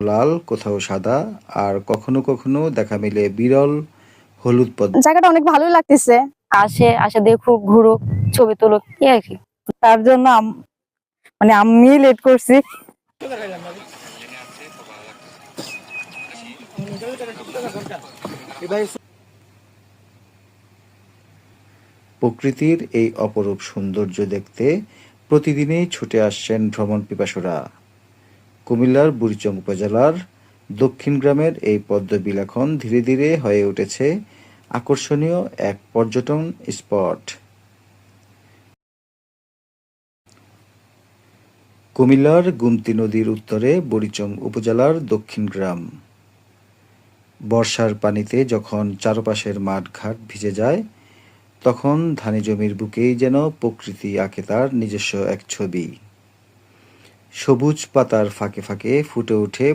লাল, কোথাও সাদা, আর কখনো কখনো দেখা মিলে বিরল হলুদ পদ্ম। জায়গাটা অনেক ভালোই লাগতেছে। আসে দেখুক, ঘুরুক, ছবি তুলুক, এই আর কি। তার জন্য মানে আমি লেট করছি। প্রকৃতির এই অপরূপ সৌন্দর্য দেখতে প্রতিদিনই ছুটে আসছেন ভ্রমণ পিপাসুরা। কুমিল্লার বুড়িচং উপজেলার দক্ষিণ গ্রামের এই পদ্মবিল ধীরে ধীরে হয়ে উঠেছে আকর্ষণীয় এক পর্যটন স্পট। কুমিল্লার গুমতি নদীর উত্তরে বুড়িচং উপজেলার দক্ষিণ গ্রাম। বর্ষার পানিতে যখন চারপাশের মাঠ-ঘাট ভিজে যায়, তখন ধানি জমির বুকেই যেন প্রকৃতি আঁকে তার নিজস্ব এক ছবি। সবুজ পাতার ফাঁকে ফাঁকে ফুটে ওঠে